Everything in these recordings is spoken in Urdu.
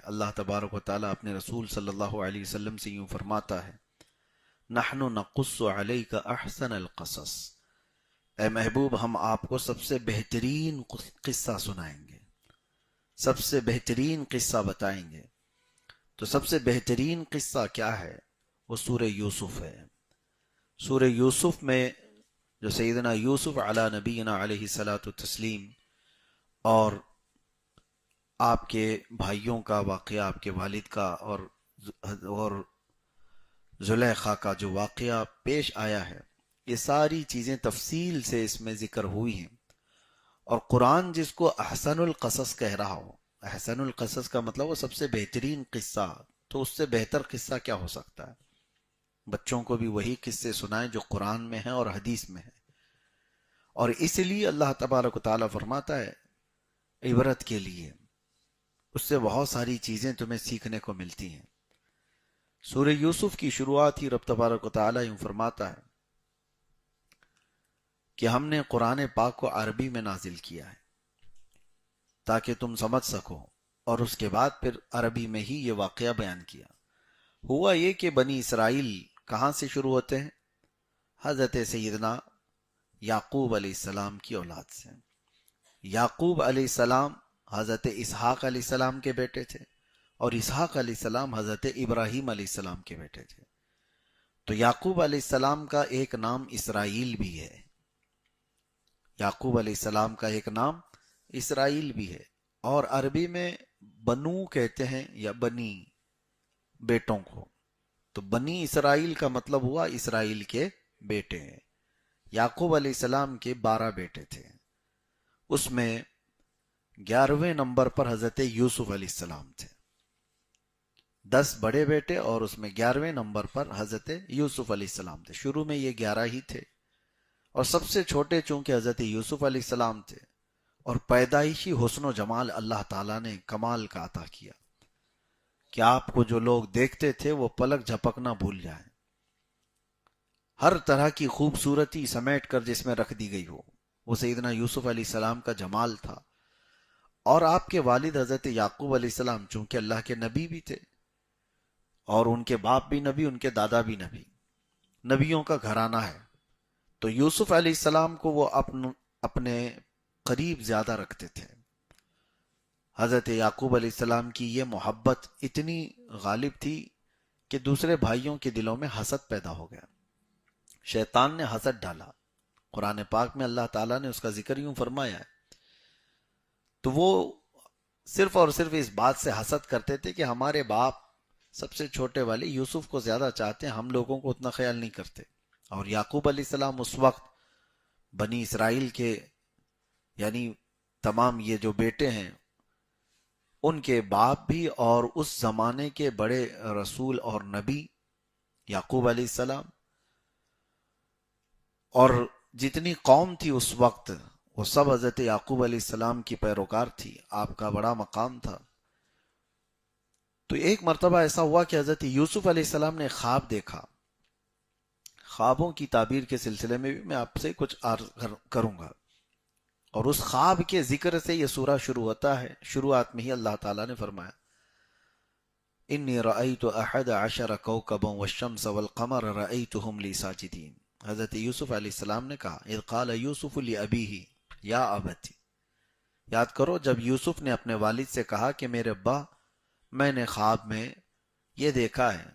اللہ تبارک و تعالیٰ اپنے رسول صلی اللہ علیہ وسلم سے یوں فرماتا ہے، نحن نقص علیک احسن القصص، اے محبوب ہم آپ کو سب سے بہترین قصہ سنائیں گے، سب سے بہترین قصہ بتائیں گے۔ تو سب سے بہترین قصہ کیا ہے؟ وہ سورہ یوسف ہے۔ سورہ یوسف میں جو سیدنا یوسف علی نبینا علیہ الصلاۃ والتسلیم اور آپ کے بھائیوں کا واقعہ، آپ کے والد کا اور زلیخا کا جو واقعہ پیش آیا ہے، یہ ساری چیزیں تفصیل سے اس میں ذکر ہوئی ہیں۔ اور قرآن جس کو احسن القصص کہہ رہا ہو، احسن القصص کا مطلب وہ سب سے بہترین قصہ، تو اس سے بہتر قصہ کیا ہو سکتا ہے؟ بچوں کو بھی وہی قصے سنائیں جو قرآن میں ہیں اور حدیث میں ہیں۔ اور اس لیے اللہ تبارک و تعالیٰ فرماتا ہے عبرت کے لیے، اس سے بہت ساری چیزیں تمہیں سیکھنے کو ملتی ہیں۔ سورہ یوسف کی شروعات ہی رب تبارک و تعالیٰ یوں فرماتا ہے کہ ہم نے قرآن پاک کو عربی میں نازل کیا ہے تاکہ تم سمجھ سکو، اور اس کے بعد پھر عربی میں ہی یہ واقعہ بیان کیا۔ ہوا یہ کہ بنی اسرائیل کہاں سے شروع ہوتے ہیں؟ حضرت سیدنا یعقوب علیہ السلام کی اولاد سے۔ یعقوب علیہ السلام حضرت اسحاق علیہ السلام کے بیٹے تھے، اور اسحاق علیہ السلام حضرت ابراہیم علیہ السلام کے بیٹے تھے۔ تو یعقوب علیہ السلام کا ایک نام اسرائیل بھی ہے، یعقوب علیہ السلام کا ایک نام اسرائیل بھی ہے، اور عربی میں بنو کہتے ہیں یا بنی، بیٹوں کو۔ تو بنی اسرائیل کا مطلب ہوا اسرائیل کے بیٹے ہیں۔ یعقوب علیہ السلام کے 12 بیٹے تھے، اس میں 11ویں نمبر پر حضرت یوسف علیہ السلام تھے۔ 10 بڑے بیٹے اور اس میں 11ویں نمبر پر حضرت یوسف علیہ السلام تھے۔ شروع میں یہ 11 ہی تھے، اور سب سے چھوٹے چونکہ حضرت یوسف علیہ السلام تھے، اور پیدائشی حسن و جمال اللہ تعالیٰ نے کمال کا عطا کیا کہ آپ کو جو لوگ دیکھتے تھے وہ پلک جھپکنا بھول جائیں۔ ہر طرح کی خوبصورتی سمیٹ کر جس میں رکھ دی گئی ہو، وہ سیدنا یوسف علیہ السلام کا جمال تھا۔ اور آپ کے والد حضرت یعقوب علیہ السلام چونکہ اللہ کے نبی بھی تھے، اور ان کے باپ بھی نبی، ان کے دادا بھی نبی، نبیوں کا گھرانہ ہے، تو یوسف علیہ السلام کو وہ اپنے قریب زیادہ رکھتے تھے۔ حضرت یعقوب علیہ السلام کی یہ محبت اتنی غالب تھی کہ دوسرے بھائیوں کے دلوں میں حسد پیدا ہو گیا، شیطان نے حسد ڈالا۔ قرآن پاک میں اللہ تعالیٰ نے اس کا ذکر یوں فرمایا ہے۔ تو وہ صرف اور صرف اس بات سے حسد کرتے تھے کہ ہمارے باپ سب سے چھوٹے والے یوسف کو زیادہ چاہتے ہیں، ہم لوگوں کو اتنا خیال نہیں کرتے۔ اور یعقوب علیہ السلام اس وقت بنی اسرائیل کے، یعنی تمام یہ جو بیٹے ہیں، ان کے باپ بھی اور اس زمانے کے بڑے رسول اور نبی یعقوب علیہ السلام، اور جتنی قوم تھی اس وقت وہ سب حضرت یعقوب علیہ السلام کی پیروکار تھی، آپ کا بڑا مقام تھا۔ تو ایک مرتبہ ایسا ہوا کہ حضرت یوسف علیہ السلام نے خواب دیکھا۔ خوابوں کی تعبیر کے سلسلے میں بھی میں آپ سے کچھ عرض کروں گا، اور اس خواب کے ذکر سے یہ سورہ شروع ہوتا ہے۔ شروعات میں ہی اللہ تعالیٰ نے فرمایا انی رأیت احد عشر کوکبا والشمس والقمر رأیتهم لی ساجدین۔ حضرت یوسف علیہ السلام نے کہا اذ قال یوسف لأبیہ یا ابتی، یاد کرو جب یوسف نے اپنے والد سے کہا کہ میرے ابا، میں نے خواب میں یہ دیکھا ہے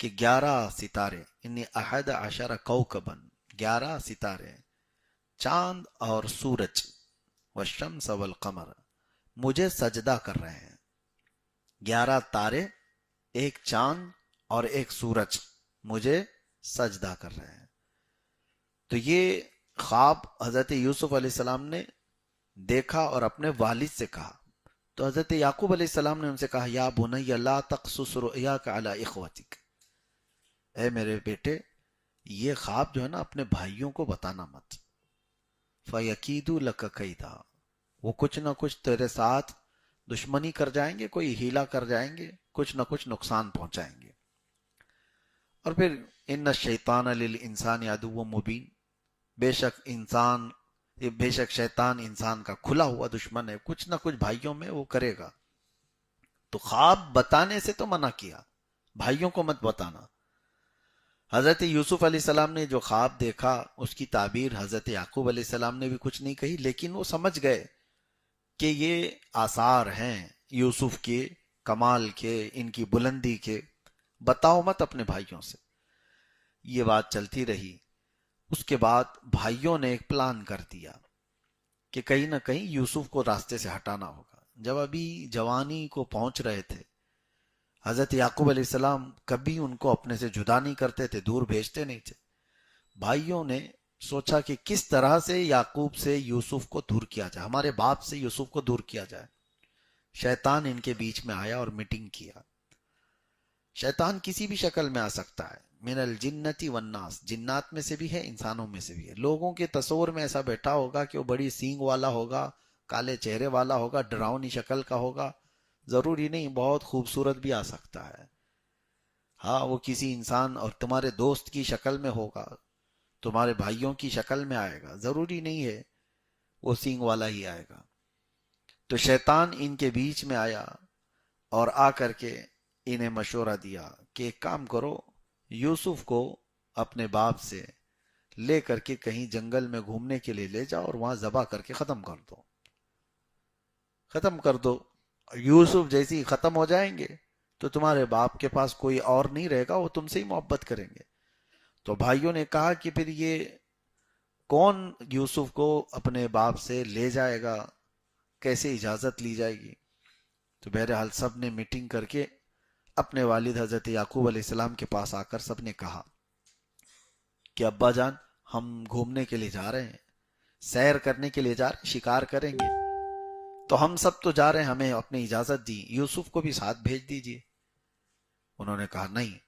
کہ 11 ستارے، انی احد عشر کوکبا، 11 ستارے، چاند اور سورج، والشمس والقمر، مجھے سجدہ کر رہے ہیں۔ 11 تارے، ایک چاند اور ایک سورج مجھے سجدہ کر رہے ہیں۔ تو یہ خواب حضرت یوسف علیہ السلام نے دیکھا اور اپنے والد سے کہا۔ تو حضرت یعقوب علیہ السلام نے ان سے کہا یا بنی لا تقصص رؤیاک علی اخوتک، اے میرے بیٹے یہ خواب جو ہے نا اپنے بھائیوں کو بتانا مت، فَيَكِيدُوا لَكَ كَيْدًا، وہ کچھ نہ کچھ تیرے ساتھ دشمنی کر جائیں گے، کوئی ہیلا کر جائیں گے، کچھ نہ کچھ نقصان پہنچائیں گے۔ اور پھر ان الشیطان للانسان عدو مبین، بے شک شیطان انسان کا کھلا ہوا دشمن ہے، کچھ نہ کچھ بھائیوں میں وہ کرے گا۔ تو خواب بتانے سے تو منع کیا، بھائیوں کو مت بتانا۔ حضرت یوسف علیہ السلام نے جو خواب دیکھا اس کی تعبیر حضرت یعقوب علیہ السلام نے بھی کچھ نہیں کہی، لیکن وہ سمجھ گئے کہ یہ آثار ہیں یوسف کے کمال کے، ان کی بلندی کے، بتاؤ مت اپنے بھائیوں سے۔ یہ بات چلتی رہی۔ اس کے بعد بھائیوں نے ایک پلان کر دیا کہ کہیں نہ کہیں یوسف کو راستے سے ہٹانا ہوگا۔ جب ابھی جوانی کو پہنچ رہے تھے، حضرت یعقوب علیہ السلام کبھی ان کو اپنے سے جدا نہیں کرتے تھے، دور بھیجتے نہیں تھے۔ بھائیوں نے سوچا کہ کس طرح سے یعقوب سے یوسف کو دور کیا جائے، ہمارے باپ سے یوسف کو دور کیا جائے۔ شیطان ان کے بیچ میں آیا اور میٹنگ کیا۔ شیطان کسی بھی شکل میں آ سکتا ہے، من الجنتی والناس، جنات میں سے بھی ہے، انسانوں میں سے بھی ہے۔ لوگوں کے تصور میں ایسا بیٹھا ہوگا کہ وہ بڑی سینگ والا ہوگا، کالے چہرے والا ہوگا، ڈراؤنی شکل کا ہوگا، ضروری نہیں، بہت خوبصورت بھی آ سکتا ہے۔ ہاں، وہ کسی انسان اور تمہارے دوست کی شکل میں ہوگا، تمہارے بھائیوں کی شکل میں آئے گا، ضروری نہیں ہے وہ سینگ والا ہی آئے گا۔ تو شیطان ان کے بیچ میں آیا اور آ کر کے انہیں مشورہ دیا کہ ایک کام کرو، یوسف کو اپنے باپ سے لے کر کے کہیں جنگل میں گھومنے کے لیے لے جاؤ اور وہاں ذبح کر کے ختم کر دو، ختم کر دو۔ یوسف جیسے ہی ختم ہو جائیں گے تو تمہارے باپ کے پاس کوئی اور نہیں رہے گا، وہ تم سے ہی محبت کریں گے۔ تو بھائیوں نے کہا کہ پھر یہ کون یوسف کو اپنے باپ سے لے جائے گا، کیسے اجازت لی جائے گی؟ تو بہرحال سب نے میٹنگ کر کے اپنے والد حضرت یعقوب علیہ السلام کے پاس آ کر سب نے کہا کہ ابا جان، ہم گھومنے کے لیے جا رہے ہیں، سیر کرنے کے لیے جا رہے ہیں، شکار کریں گے، تو ہم سب تو جا رہے ہیں، ہمیں اپنی اجازت دی، یوسف کو بھی ساتھ بھیج دیجیے۔ انہوں نے کہا نہیں،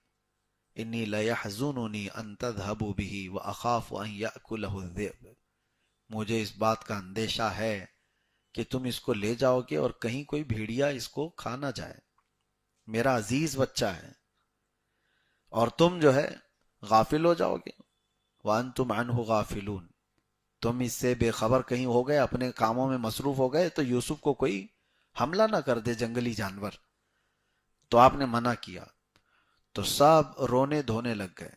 انی لیحزننی ان تذهبوا به واخاف ان یاکلہ الذئب، مجھے اس بات کا اندیشہ ہے کہ تم اس کو لے جاؤ گے اور کہیں کوئی بھیڑیا اس کو کھا نہ جائے، میرا عزیز بچہ ہے، اور تم جو ہے غافل ہو جاؤ گے۔ وانتم عنہ غافلون، تم اس سے بے خبر کہیں ہو گئے، اپنے کاموں میں مصروف ہو گئے تو یوسف کو کوئی حملہ نہ کر دے جنگلی جانور۔ تو آپ نے منع کیا تو سب رونے دھونے لگ گئے۔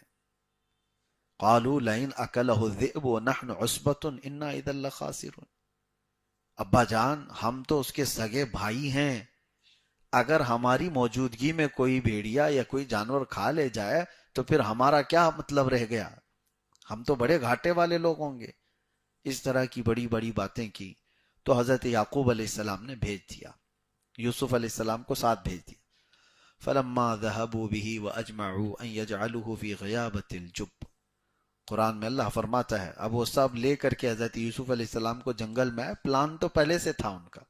قالوا لئن اکلہ الذئب ونحن عصبۃ انا اذا لخاسرون، ابا جان ہم تو اس کے سگے بھائی ہیں، اگر ہماری موجودگی میں کوئی بھیڑیا یا کوئی جانور کھا لے جائے تو پھر ہمارا کیا مطلب رہ گیا، ہم تو بڑے گھاٹے والے لوگ ہوں گے۔ اس طرح کی بڑی بڑی باتیں کی تو حضرت یعقوب علیہ السلام نے بھیج دیا، یوسف علیہ السلام کو ساتھ بھیج دیا۔ فلما ذهبوا به واجمعوا ان يجعلوه في غيابة الجب، قرآن میں اللہ فرماتا ہے اب وہ سب لے کر کے حضرت یوسف علیہ السلام کو جنگل میں آئے، پلان تو پہلے سے تھا ان کا،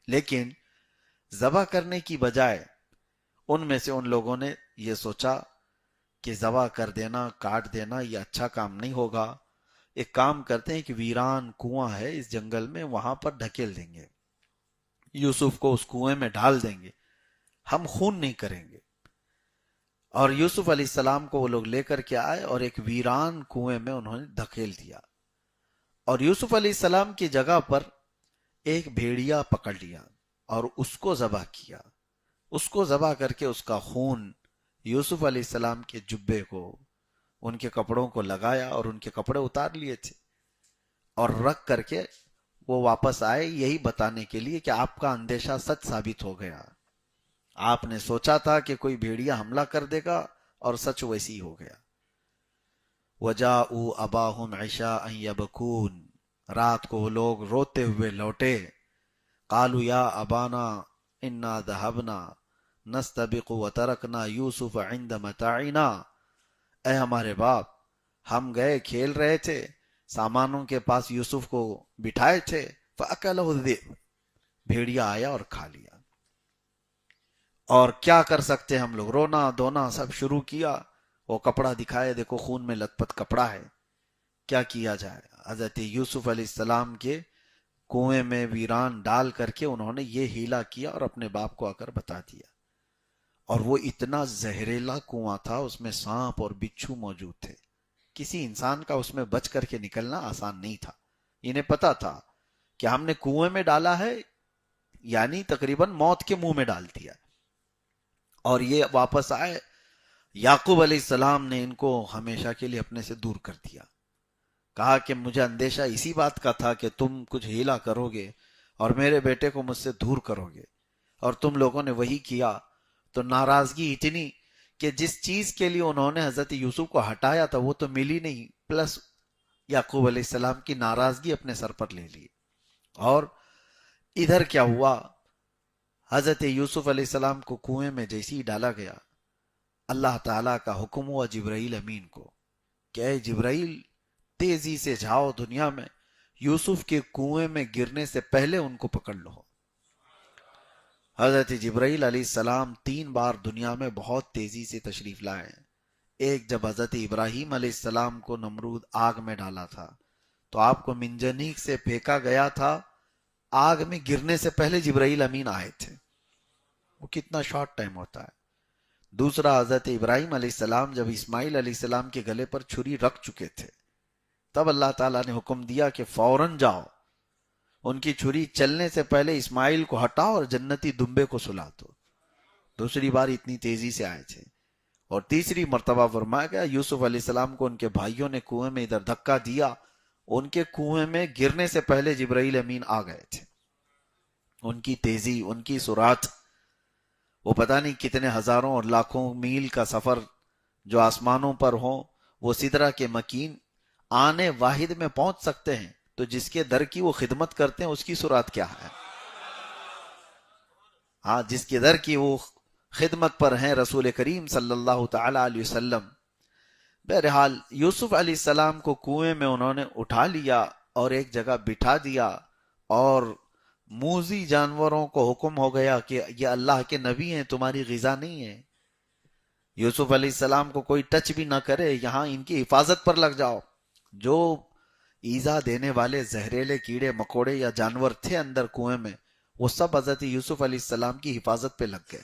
لیکن ذبح کرنے کی بجائے ان میں سے ان لوگوں نے یہ سوچا کہ ذبح کر دینا، کاٹ دینا یہ اچھا کام نہیں ہوگا، ایک کام کرتے ہیں کہ ویران کنواں ہے اس جنگل میں، وہاں پر ڈھکیل دیں گے، یوسف کو اس کنویں میں ڈال دیں گے، ہم خون نہیں کریں گے۔ اور یوسف علیہ السلام کو وہ لوگ لے کر کے آئے اور ایک ویران کنویں میں انہوں نے دھکیل دیا، اور یوسف علیہ السلام کی جگہ پر ایک بھیڑیا پکڑ لیا اور اس کو ذبح کیا، اس کو ذبح کر کے اس کا خون یوسف علیہ السلام کے جبے کو، ان کے کپڑوں کو لگایا اور ان کے کپڑے اتار لیے تھے، اور رکھ کر کے وہ واپس آئے یہی بتانے کے لیے کہ آپ کا اندیشہ سچ ثابت ہو گیا، آپ نے سوچا تھا کہ کوئی بھیڑیا حملہ کر دے گا اور سچ ویسی ہو گیا۔ وَجَاءُوا أَبَاهُمْ عِشَاءً يَبْكُونَ، رات کو وہ لوگ روتے ہوئے لوٹے۔ قالوا یا ابانا انا ذهبنا نستبق وترکنا یوسف عند متاعنا، اے ہمارے باپ، ہم گئے کھیل رہے تھے، سامانوں کے پاس یوسف کو بٹھائے تھے، فأکلہ الذئب، بھیڑیا آیا اور کھا لیا۔ اور کیا کر سکتے ہم لوگ، رونا دھونا سب شروع کیا، وہ کپڑا دکھائے، دیکھو خون میں لت پت کپڑا ہے، کیا کیا جائے۔ حضرت یوسف علیہ السلام کے کنویں میں ویران ڈال کر کے انہوں نے یہ ہیلا کیا اور اپنے باپ کو آ کر بتا دیا، اور وہ اتنا زہریلا کنواں تھا، اس میں سانپ اور بچھو موجود تھے، کسی انسان کا اس میں بچ کر کے نکلنا آسان نہیں تھا۔ انہیں پتا تھا کہ ہم نے کنویں میں ڈالا ہے یعنی تقریباً موت کے منہ میں ڈال دیا، اور یہ واپس آئے. یعقوب علیہ السلام نے ان کو ہمیشہ کے لیے اپنے سے دور کر دیا. کہا کہ مجھے اندیشہ اسی بات کا تھا کہ تم کچھ ہیلا کرو گے اور میرے بیٹے کو مجھ سے دور کرو گے، اور تم لوگوں نے وہی کیا. تو ناراضگی اتنی کہ جس چیز کے لیے انہوں نے حضرت یوسف کو ہٹایا تھا وہ تو ملی نہیں، پلس یعقوب علیہ السلام کی ناراضگی اپنے سر پر لے لی. اور ادھر کیا ہوا، حضرت یوسف علیہ السلام کو کنویں میں جیسے ہی ڈالا گیا، اللہ تعالیٰ کا حکم ہوا جبرائیل امین کو کہ اے جبرائیل تیزی سے جاؤ دنیا میں، یوسف کے کنویں میں گرنے سے پہلے ان کو پکڑ لو. حضرت جبرائیل علیہ السلام 3 بار دنیا میں بہت تیزی سے تشریف لائے. ایک جب حضرت ابراہیم علیہ السلام کو نمرود آگ میں ڈالا تھا تو آپ کو منجنیق سے پھینکا گیا تھا، آگ میں گرنے سے پہلے جبرائیل امین آئے تھے. وہ کتنا شارٹ ٹائم ہوتا ہے. دوسرا حضرت ابراہیم علیہ السلام جب اسماعیل علیہ السلام کے گلے پر چھری رکھ چکے تھے تب اللہ تعالیٰ نے حکم دیا کہ فوراً جاؤ، ان کی چھری چلنے سے پہلے اسماعیل کو ہٹاؤ اور جنتی دمبے کو سلا دو. دوسری بار اتنی تیزی سے آئے تھے. اور تیسری مرتبہ فرمایا گیا یوسف علیہ السلام کو ان کے بھائیوں نے کنویں میں ادھر دھکا دیا، ان کے کنویں میں گرنے سے پہلے جبرائیل امین آ گئے تھے. ان کی تیزی، ان کی سرعت، وہ پتہ نہیں کتنے ہزاروں اور لاکھوں میل کا سفر جو آسمانوں پر ہوں وہ سدرہ کے مکین آنے واحد میں پہنچ سکتے ہیں، تو جس کے در کی وہ خدمت کرتے ہیں اس کی سرعت کیا ہے. ہاں، جس کے در کی وہ خدمت پر ہیں رسول کریم صلی اللہ تعالی علیہ وسلم. بہرحال یوسف علیہ السلام کو کنویں میں انہوں نے اٹھا لیا اور ایک جگہ بٹھا دیا، اور موذی جانوروں کو حکم ہو گیا کہ یہ اللہ کے نبی ہیں، تمہاری غذا نہیں ہے، یوسف علیہ السلام کو کوئی ٹچ بھی نہ کرے، یہاں ان کی حفاظت پر لگ جاؤ. جو ایذا دینے والے زہریلے کیڑے مکوڑے یا جانور تھے اندر کنویں میں وہ سب حضرت یوسف علیہ السلام کی حفاظت پہ لگ گئے.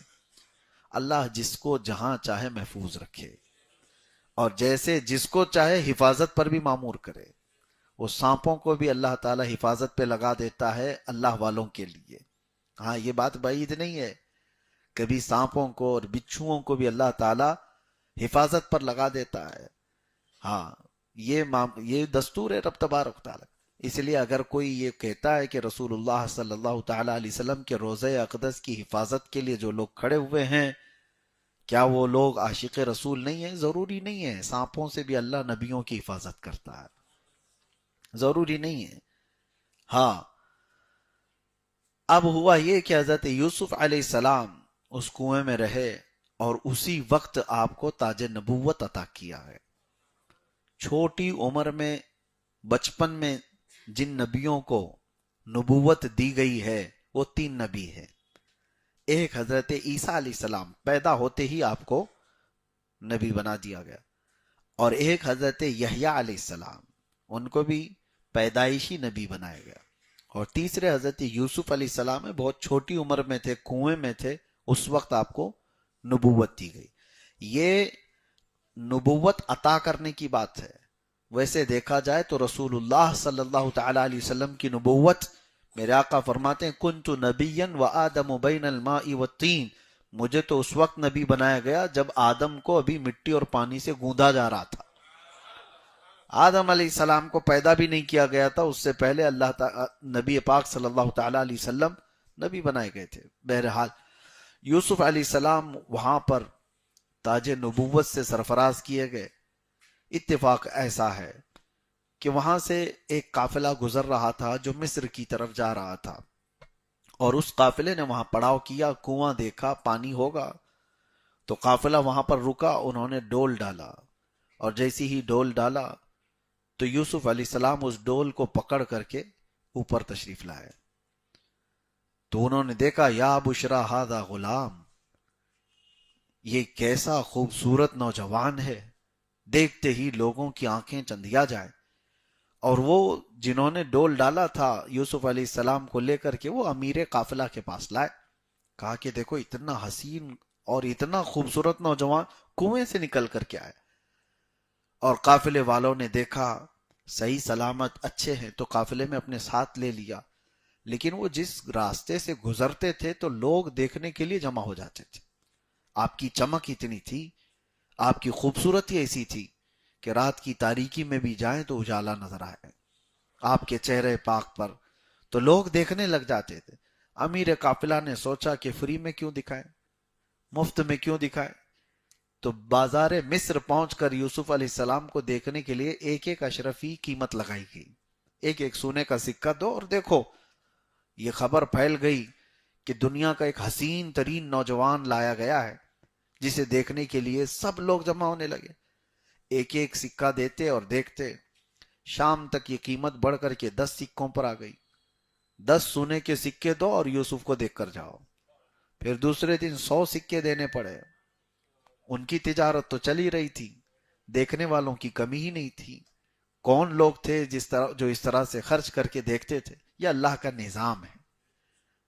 اللہ جس کو جہاں چاہے محفوظ رکھے اور جیسے جس کو چاہے حفاظت پر بھی معمور کرے. وہ سانپوں کو بھی اللہ تعالی حفاظت پہ لگا دیتا ہے اللہ والوں کے لیے. ہاں، یہ بات بعید نہیں ہے، کبھی سانپوں کو اور بچھوؤں کو بھی اللہ تعالی حفاظت پر لگا دیتا ہے. ہاں، یہ دستور ہے رب تبارک تعالی. اس لیے اگر کوئی یہ کہتا ہے کہ رسول اللہ صلی اللہ تعالی علیہ وسلم کے روضہ اقدس کی حفاظت کے لیے جو لوگ کھڑے ہوئے ہیں کیا وہ لوگ عاشق رسول نہیں ہیں؟ ضروری نہیں ہے. سانپوں سے بھی اللہ نبیوں کی حفاظت کرتا ہے، ضروری نہیں ہے. ہاں، اب ہوا یہ کہ حضرت یوسف علیہ السلام اس کنویں میں رہے اور اسی وقت آپ کو تاج نبوت عطا کیا ہے. چھوٹی عمر میں، بچپن میں جن نبیوں کو نبوت دی گئی ہے وہ 3 نبی ہیں. ایک حضرت عیسیٰ علیہ السلام، پیدا ہوتے ہی آپ کو نبی بنا دیا گیا، اور ایک حضرت یحییٰ علیہ السلام، ان کو بھی پیدائشی نبی بنایا گیا. اور تیسرے حضرت یوسف علیہ السلام میں بہت چھوٹی عمر میں تھے، کنویں میں تھے، اس وقت آپ کو نبوت دی گئی. یہ نبوت عطا کرنے کی بات ہے. ویسے دیکھا جائے تو رسول اللہ صلی اللہ تعالی علیہ وسلم کی نبوت، میرے آقا فرماتے ہیں کنت نبیا وآدم بین الماء والطین، مجھے تو اس وقت نبی بنایا گیا جب آدم کو ابھی مٹی اور پانی سے گوندھا جا رہا تھا. آدم علیہ السلام کو پیدا بھی نہیں کیا گیا تھا، اس سے پہلے اللہ تعالی نبی پاک صلی اللہ تعالی علیہ وسلم نبی بنائے گئے تھے. بہرحال یوسف علیہ السلام وہاں پر تاج نبوت سے سرفراز کیے گئے. اتفاق ایسا ہے کہ وہاں سے ایک قافلہ گزر رہا تھا جو مصر کی طرف جا رہا تھا، اور اس قافلے نے وہاں پڑاؤ کیا، کنواں دیکھا، پانی ہوگا، تو قافلہ وہاں پر رکا. انہوں نے ڈول ڈالا، اور جیسے ہی ڈول ڈالا تو یوسف علیہ السلام اس ڈول کو پکڑ کر کے اوپر تشریف لائے. تو انہوں نے دیکھا یا بشرا ھذا غلام، یہ کیسا خوبصورت نوجوان ہے، دیکھتے ہی لوگوں کی آنکھیں چندیا جائیں. اور وہ جنہوں نے ڈول ڈالا تھا یوسف علیہ السلام کو لے کر کے وہ امیر قافلہ کے پاس لائے. کہا کہ دیکھو اتنا حسین اور اتنا خوبصورت نوجوان کنویں سے نکل کر کے آئے. اور قافلے والوں نے دیکھا صحیح سلامت اچھے ہیں تو قافلے میں اپنے ساتھ لے لیا. لیکن وہ جس راستے سے گزرتے تھے تو لوگ دیکھنے کے لیے جمع ہو جاتے تھے. آپ کی چمک اتنی تھی، آپ کی خوبصورتی ایسی تھی کہ رات کی تاریکی میں بھی جائیں تو اجالا نظر آئے آپ کے چہرے پاک پر، تو لوگ دیکھنے لگ جاتے تھے۔ امیر قافلہ نے سوچا کہ فری میں کیوں دکھائیں، مفت میں کیوں دکھائیں، تو بازار مصر پہنچ کر یوسف علیہ السلام کو دیکھنے کے لیے ایک ایک اشرفی قیمت لگائی گئی، ایک ایک سونے کا سکہ دو اور دیکھو۔ یہ خبر پھیل گئی کہ دنیا کا ایک حسین ترین نوجوان لایا گیا ہے، جسے دیکھنے کے لیے سب لوگ جمع ہونے لگے، ایک ایک سکہ دیتے اور دیکھتے۔ شام تک یہ قیمت بڑھ کر کے 10 سکوں پر آ گئی۔ 10 سونے کے سکے دو اور یوسف کو دیکھ کر جاؤ۔ پھر دوسرے دن 100 سکے دینے پڑے۔ ان کی تجارت تو چلی رہی تھی، دیکھنے والوں کی کمی ہی نہیں تھی۔ کون لوگ تھے جو اس طرح سے خرچ کر کے دیکھتے تھے؟ یہ اللہ کا نظام ہے،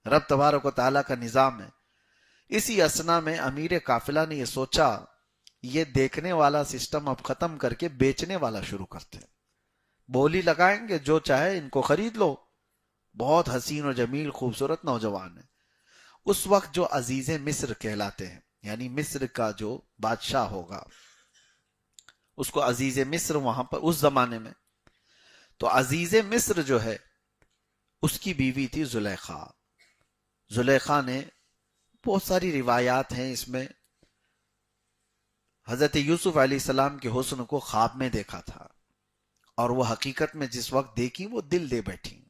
رب تبارک و تعالیٰ کا نظام ہے۔ اسی اسنا میں امیر قافلہ نے یہ سوچا، یہ دیکھنے والا سسٹم اب ختم کر کے بیچنے والا شروع کرتے ہیں، بولی لگائیں گے، جو چاہے ان کو خرید لو۔ بہت حسین و جمیل خوبصورت نوجوان ہے۔ اس وقت جو عزیز مصر کہلاتے ہیں، یعنی مصر کا جو بادشاہ ہوگا اس کو عزیز مصر وہاں پر اس زمانے میں، تو عزیز مصر جو ہے اس کی بیوی تھی زلیخا۔ زلیخا نے بہت ساری روایات ہیں اس میں، حضرت یوسف علیہ السلام کے حسن کو خواب میں دیکھا تھا، اور وہ حقیقت میں جس وقت دیکھی وہ دل دے بیٹھی،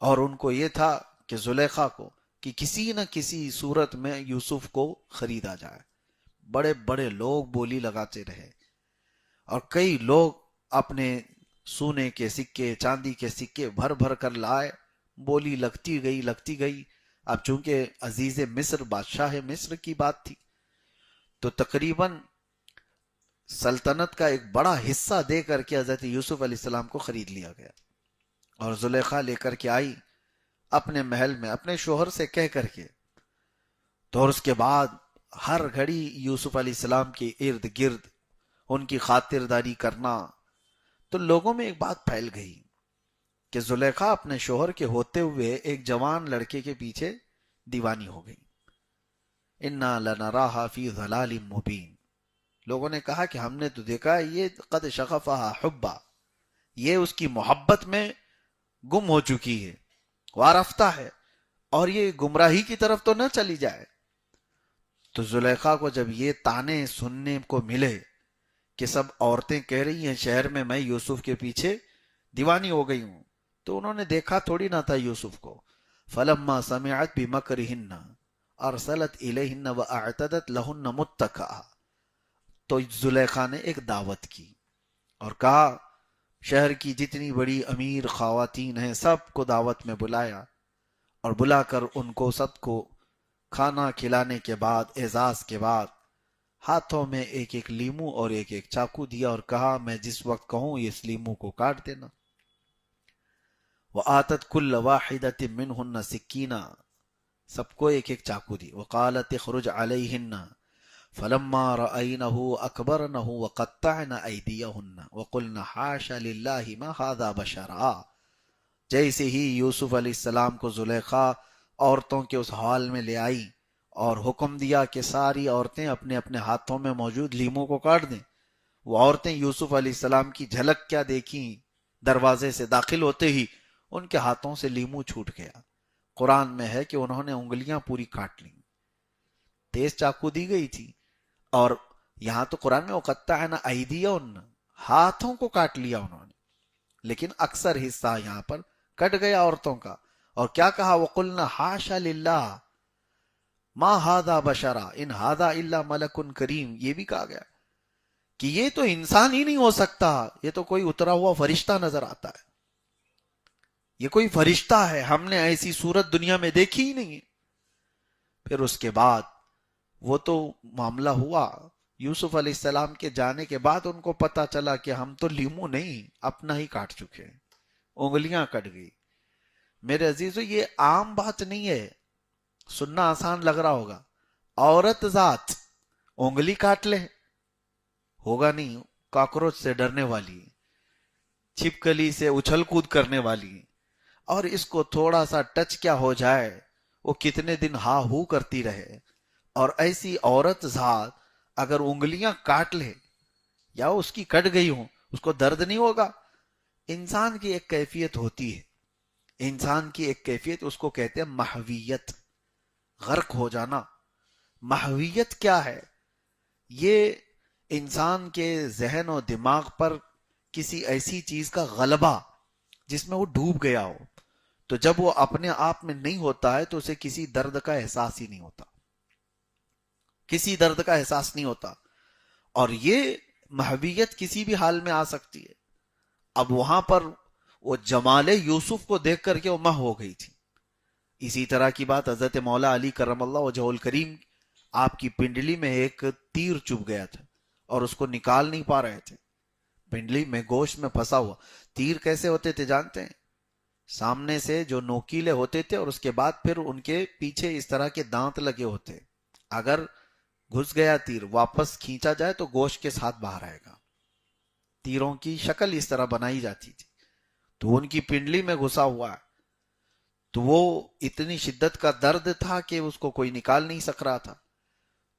اور ان کو یہ تھا کہ زلیخا کو کہ کسی نہ کسی صورت میں یوسف کو خریدا جائے۔ بڑے بڑے لوگ بولی لگاتے رہے، اور کئی لوگ اپنے سونے کے سکے چاندی کے سکے بھر بھر کر لائے، بولی لگتی گئی۔ اب چونکہ عزیز مصر بادشاہ مصر کی بات تھی، تو تقریباً سلطنت کا ایک بڑا حصہ دے کر کے حضرت یوسف علیہ السلام کو خرید لیا گیا، اور زلیخا لے کر کے آئی اپنے محل میں اپنے شوہر سے کہہ کر کے۔ تو اور اس کے بعد ہر گھڑی یوسف علیہ السلام کے ارد گرد ان کی خاطرداری کرنا، تو لوگوں میں ایک بات پھیل گئی کہ زلیخا اپنے شوہر کے ہوتے ہوئے ایک جوان لڑکے کے پیچھے دیوانی ہو گئی۔ اِنَّا لَنَرَاهَا فِي ضَلَالٍ مُبِينٍ، لوگوں نے کہا کہ ہم نے تو دیکھا یہ قد شغفہا حبا، یہ اس کی محبت میں گم ہو چکی ہے، وارفتہ ہے، اور یہ گمراہی کی طرف تو نہ چلی جائے۔ تو زلیخا کو جب یہ تانے سننے کو ملے کہ سب عورتیں کہہ رہی ہیں شہر میں یوسف کے پیچھے دیوانی ہو گئی ہوں، تو انہوں نے دیکھا تھوڑی نہ تھا یوسف کو۔ فَلَمَّا سَمِعَتْ بِمَكْرِهِنَّ أَرْسَلَتْ إِلَيْهِنَّ وَأَعْتَدَتْ لَهُنَّ مُتَّكَأً، تو زلیخا نے ایک دعوت کی اور کہا شہر کی جتنی بڑی امیر خواتین ہیں سب کو دعوت میں بلایا، اور بلا کر ان کو سب کو کھانا کھلانے کے بعد اعزاز کے بعد ہاتھوں میں ایک ایک لیمو اور ایک ایک چاقو دیا، اور کہا میں جس وقت کہوں اس لیمو کو کاٹ دینا۔ وَآتَتْ كُلَّ وَاحِدَةٍ مِّنْهُنَّ سِكِّينًا، سب کو ایک ایک چاقو دی۔ وَقَالَتِ اخْرُجْ عَلَيْهِنَّ فَلَمَّا رَأَيْنَهُ أَكْبَرْنَهُ وَقَطَّعْنَ أَيْدِيَهُنَّ وَقُلْنَ حَاشَ لِلَّهِ مَا هَذَا بَشَرًا، جیسے ہی یوسف علیہ السلام کو زلیخا عورتوں کے اس حال میں لے آئی اور حکم دیا کہ ساری عورتیں اپنے اپنے ہاتھوں میں موجود لیموں کو کاٹ دیں، وہ عورتیں یوسف علیہ السلام کی جھلک کیا دیکھیں، دروازے سے داخل ہوتے ہی ان کے ہاتھوں سے لیمو چھوٹ گیا۔ قرآن میں ہے کہ انہوں نے انگلیاں پوری کاٹ لیں، تیز چاقو دی گئی تھی، اور یہاں تو قرآن میں وَقَطَّعْنَ أَيْدِيَهُنَّ، ہاتھوں کو کاٹ لیا انہوں نے، لیکن اکثر حصہ یہاں پر کٹ گیا عورتوں کا۔ اور کیا کہا وَقُلْنَا حَاشَ لِلَّهِ مَا هَذَا بَشَرًا إِنْ هَذَا إِلَّا مَلَكٌ كَرِيمٌ، یہ بھی کہا گیا کہ یہ تو انسان ہی نہیں ہو سکتا، یہ تو کوئی اترا ہوا فرشتہ نظر آتا ہے، یہ کوئی فرشتہ ہے، ہم نے ایسی صورت دنیا میں دیکھی ہی نہیں ہے۔ پھر اس کے بعد وہ تو معاملہ ہوا، یوسف علیہ السلام کے جانے کے بعد ان کو پتا چلا کہ ہم تو لیمو نہیں اپنا ہی کاٹ چکے ہیں، انگلیاں کٹ گئی۔ میرے عزیزو یہ عام بات نہیں ہے، سننا آسان لگ رہا ہوگا، عورت ذات انگلی کاٹ لے، ہوگا نہیں، کاکروچ سے ڈرنے والی، چھپکلی سے اچھل کود کرنے والی، اور اس کو تھوڑا سا ٹچ کیا ہو جائے وہ کتنے دن ہا ہو کرتی رہے، اور ایسی عورت ذات اگر انگلیاں کاٹ لے یا اس کی کٹ گئی ہوں اس کو درد نہیں ہوگا؟ انسان کی ایک کیفیت ہوتی ہے، انسان کی ایک کیفیت، اس کو کہتے ہیں محویت، غرق ہو جانا۔ محویت کیا ہے؟ یہ انسان کے ذہن و دماغ پر کسی ایسی چیز کا غلبہ جس میں وہ ڈوب گیا ہو، تو جب وہ اپنے آپ میں نہیں ہوتا ہے تو اسے کسی درد کا احساس ہی نہیں ہوتا، کسی درد کا احساس نہیں ہوتا۔ اور یہ محویت کسی بھی حال میں آ سکتی ہے۔ اب وہاں پر وہ جمال یوسف کو دیکھ کر کے وہ مہ ہو گئی تھی۔ اسی طرح کی بات حضرت مولا علی کرم اللہ وجہہ الکریم، آپ کی پنڈلی میں ایک تیر چبھ گیا تھا اور اس کو نکال نہیں پا رہے تھے، پنڈلی میں گوشت میں پھنسا ہوا۔ تیر کیسے ہوتے تھے جانتے ہیں؟ سامنے سے جو نوکیلے ہوتے تھے اور اس کے بعد پھر ان کے پیچھے اس طرح کے دانت لگے ہوتے، اگر گھس گیا تیر واپس کھینچا جائے تو گوشت کے ساتھ باہر آئے گا۔ تیروں کی شکل اس طرح بنائی جاتی تھی، تو ان کی پنڈلی میں گھسا ہوا ہے، تو وہ اتنی شدت کا درد تھا کہ اس کو کوئی نکال نہیں سک رہا تھا۔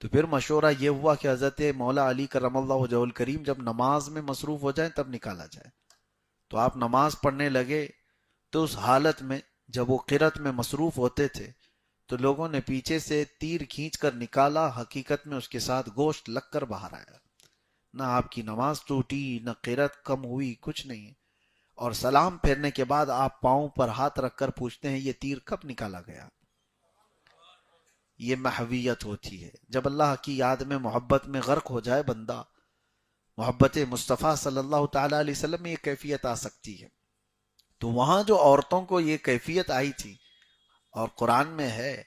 تو پھر مشورہ یہ ہوا کہ حضرت مولا علی کرم اللہ وجہہ الکریم جب نماز میں مصروف ہو جائیں تب نکالا جائے۔ تو آپ نماز پڑھنے لگے، تو اس حالت میں جب وہ قرات میں مصروف ہوتے تھے تو لوگوں نے پیچھے سے تیر کھینچ کر نکالا، حقیقت میں اس کے ساتھ گوشت لگ کر باہر آیا۔ نہ آپ کی نماز ٹوٹی، نہ قرات کم ہوئی، کچھ نہیں۔ اور سلام پھیرنے کے بعد آپ پاؤں پر ہاتھ رکھ کر پوچھتے ہیں یہ تیر کب نکالا گیا؟ یہ محویت ہوتی ہے۔ جب اللہ کی یاد میں محبت میں غرق ہو جائے بندہ، محبت مصطفیٰ صلی اللہ تعالی علیہ وسلم میں یہ کیفیت آ سکتی ہے۔ تو وہاں جو عورتوں کو یہ کیفیت آئی تھی، اور قرآن میں ہے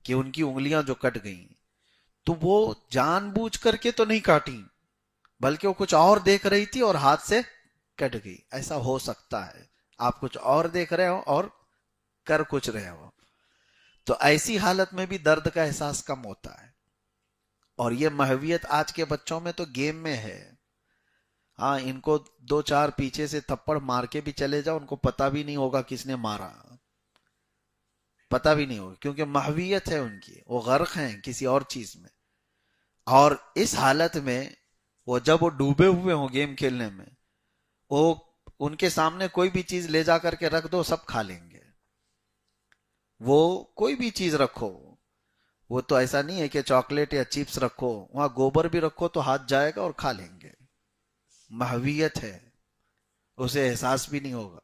کہ ان کی انگلیاں جو کٹ گئیں، تو وہ جان بوجھ کر کے تو نہیں کاٹی، بلکہ وہ کچھ اور دیکھ رہی تھی اور ہاتھ سے کٹ گئی۔ ایسا ہو سکتا ہے آپ کچھ اور دیکھ رہے ہو اور کر کچھ رہے ہو، تو ایسی حالت میں بھی درد کا احساس کم ہوتا ہے۔ اور یہ محویت آج کے بچوں میں تو گیم میں ہے۔ ہاں، ان کو دو چار پیچھے سے تھپڑ مار کے بھی چلے جاؤ، ان کو پتہ بھی نہیں ہوگا کس نے مارا، پتہ بھی نہیں ہوگا، کیونکہ محویت ہے ان کی، وہ غرق ہیں کسی اور چیز میں۔ اور اس حالت میں وہ جب وہ ڈوبے ہوئے ہوں گیم کھیلنے میں، وہ ان کے سامنے کوئی بھی چیز لے جا کر کے رکھ دو سب کھا لیں گے۔ وہ کوئی بھی چیز رکھو، وہ تو ایسا نہیں ہے کہ چاکلیٹ یا چپس رکھو، وہاں گوبر بھی رکھو تو ہاتھ جائے گا اور کھا لیں گے۔ محویت ہے، اسے احساس بھی نہیں ہوگا۔